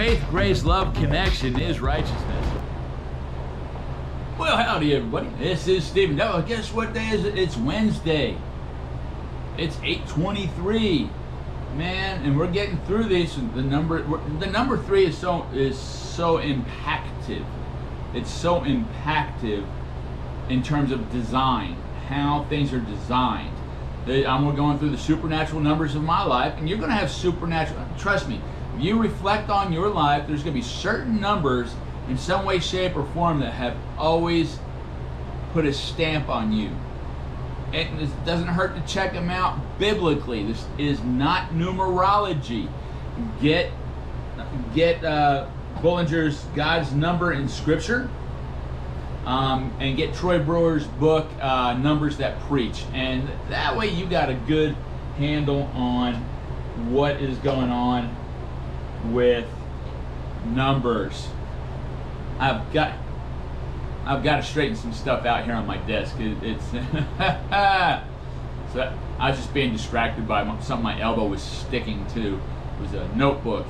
faith, grace, love, connection is righteousness. Well, howdy everybody. This is Stephen. Oh, guess what day is it? It's Wednesday. It's 8:23. Man, and we're getting through this. The number 3 is so impactful. It's so impactful in terms of design, how things are designed. I'm going through the supernatural numbers of my life, and you're going to have supernatural. Trust me, if you reflect on your life, there's going to be certain numbers in some way, shape, or form that have always put a stamp on you. It doesn't hurt to check them out biblically. This is not numerology. Get Bullinger's God's Number in Scripture, and get Troy Brewer's book, Numbers That Preach. And that way you got a good handle on what is going on with numbers. I've got to straighten some stuff out here on my desk. It's so I was just being distracted by something my elbow was sticking to. It was a notebook.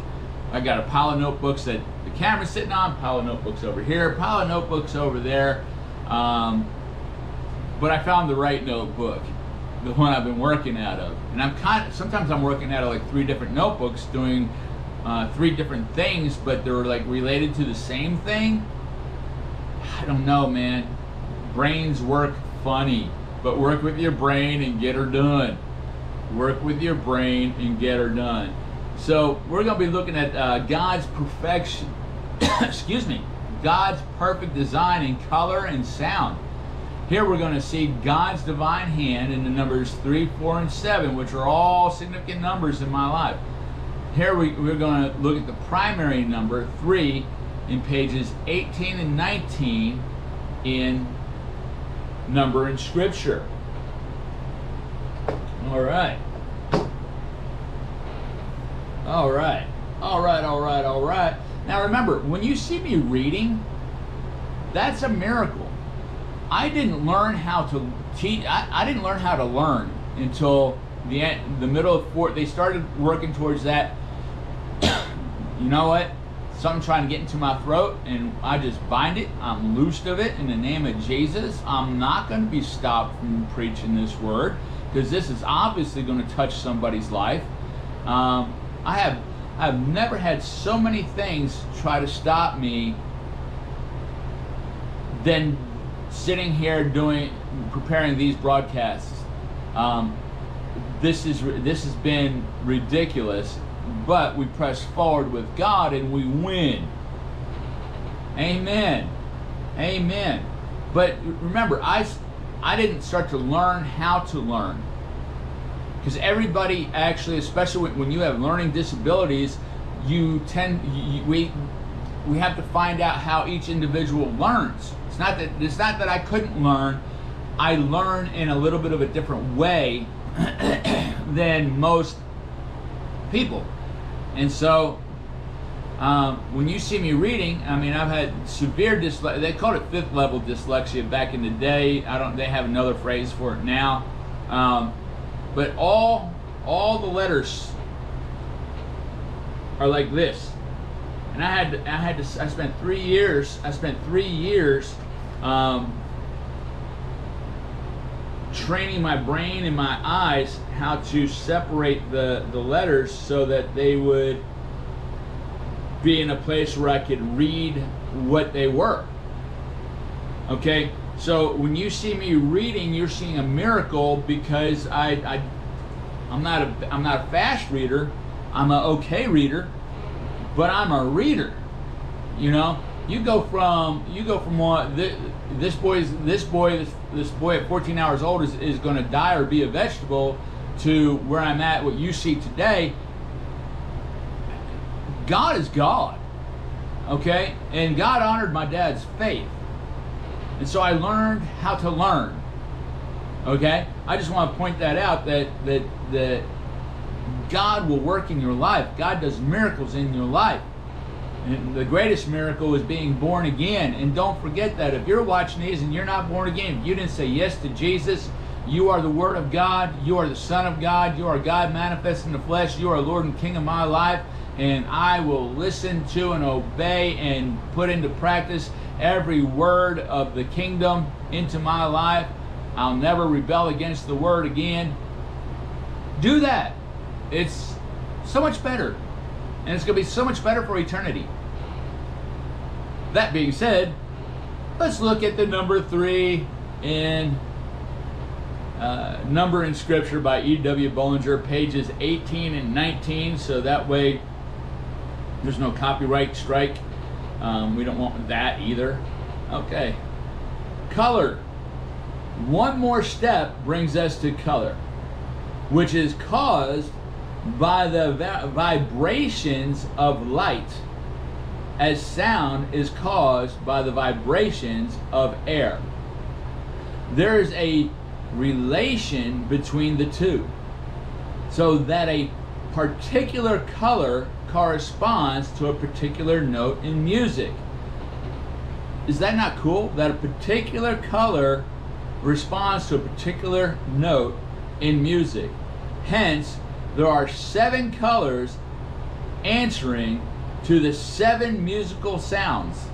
I got a pile of notebooks that the camera's sitting on, pile of notebooks over here, pile of notebooks over there. But I found the right notebook, the one I've been working out of. And sometimes I'm working out of like 3 different notebooks doing 3 different things, but they're like related to the same thing. I don't know, man. Brains work funny, but work with your brain and get her done. Work with your brain and get her done. So we're going to be looking at God's perfection, excuse me, God's perfect design in color and sound. Here we're going to see God's divine hand in the numbers 3, 4, and 7, which are all significant numbers in my life. Here we're going to look at the primary number 3 in pages 18 and 19 in Number in Scripture. All right. All right. All right, all right, all right. Now remember, when you see me reading, that's a miracle. I didn't learn how to teach. I didn't learn how to learn until the middle of 4. They started working towards that. You know what? Something trying to get into my throat, and I just bind it. I'm loosed of it in the name of Jesus. I'm not going to be stopped from preaching this word, because this is obviously going to touch somebody's life. I've never had so many things try to stop me than sitting here preparing these broadcasts. This has been ridiculous. But we press forward with God and we win. Amen. Amen. But remember, I didn't start to learn how to learn. Because everybody actually, especially when you have learning disabilities, we have to find out how each individual learns. It's not that I couldn't learn. I learn in a little bit of a different way than most people. And so when you see me reading, I mean, I've had severe dyslexia. They called it 5th level dyslexia back in the day. They have another phrase for it now. But all the letters are like this. And I spent 3 years training my brain and my eyes how to separate the letters so that they would be in a place where I could read what they were. Okay, so when you see me reading, you're seeing a miracle, because I'm not a fast reader. I'm an okay reader, but I'm a reader. You know, you go from what this boy at 14 hours old is going to die or be a vegetable, to where I'm at, what you see today. God is God, okay? And God honored my dad's faith, and so I learned how to learn. Okay, I just want to point that out, that God will work in your life. God does miracles in your life. And the greatest miracle is being born again. And don't forget that if you're watching these and you're not born again, if you didn't say yes to Jesus, you are the Word of God, you are the Son of God, you are God manifest in the flesh, you are Lord and King of my life, and I will listen to and obey and put into practice every word of the kingdom into my life. I'll never rebel against the word again. Do that. It's so much better, and it's going to be so much better for eternity. That being said, let's look at the number 3 in Number in Scripture by E.W. Bollinger, pages 18 and 19, so that way there's no copyright strike. We don't want that either. Okay. Color. One more step brings us to color, which is caused by the vibrations of light, as sound is caused by the vibrations of air. There is a relation between the two, so that a particular color corresponds to a particular note in music. Is that not cool? That a particular color responds to a particular note in music. Hence, there are 7 colors answering to the 7 musical sounds.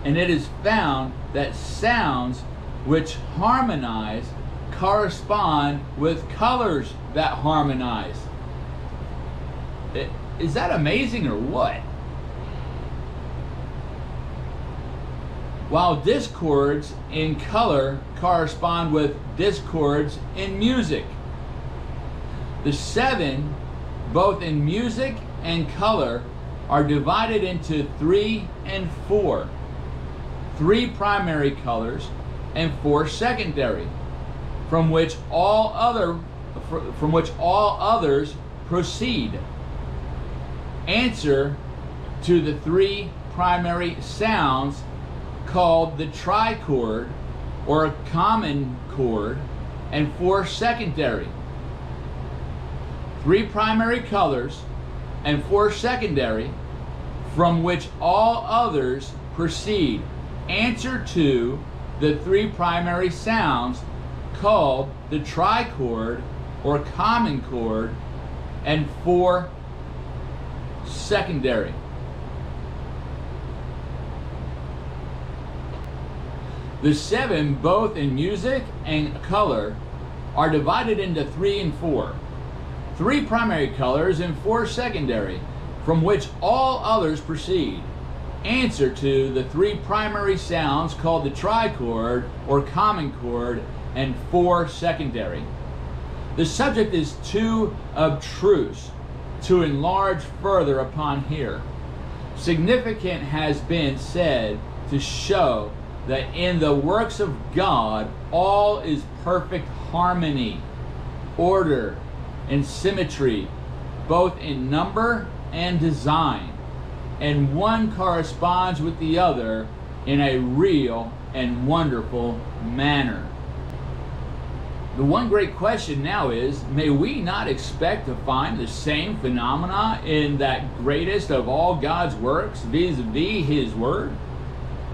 And it is found that sounds which harmonize correspond with colors that harmonize. Is that amazing or what? While discords in color correspond with discords in music. The 7, both in music and color, are divided into 3 and 4. 3 primary colors and 4 secondary, from which all others proceed. Answer to the 3 primary sounds called the trichord or common chord, and 4 secondary. 3 primary colors and 4 secondary, from which all others proceed. Answer to the 3 primary sounds called the trichord or common chord, and 4 secondary. The 7, both in music and color, are divided into 3 and 4. 3 primary colors and 4 secondary, from which all others proceed. Answer to the 3 primary sounds called the trichord or common chord, and 4 secondary. The subject is too abstruse to enlarge further upon here. Significant has been said to show that in the works of God all is perfect harmony, order, and symmetry, both in number and design, and one corresponds with the other in a real and wonderful manner. The one great question now is, may we not expect to find the same phenomena in that greatest of all God's works, vis-a-vis His Word?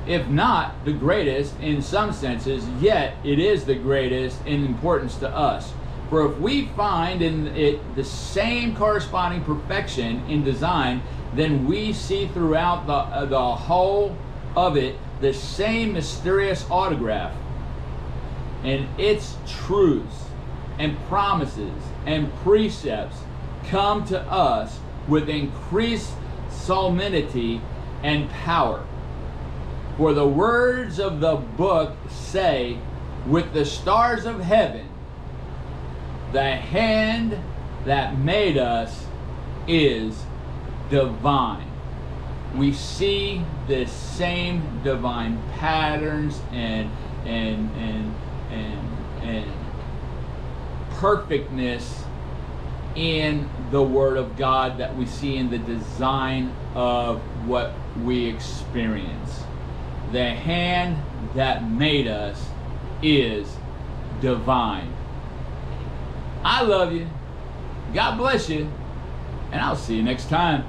If not the greatest in some senses, yet it is the greatest in importance to us. For if we find in it the same corresponding perfection in design, then we see throughout the whole of it the same mysterious autograph, and its truths and promises and precepts come to us with increased solemnity and power. For the words of the book say, with the stars of heaven, the hand that made us is divine. We see the same divine patterns and perfectness in the Word of God that we see in the design of what we experience. The hand that made us is divine. I love you. God bless you. And I'll see you next time.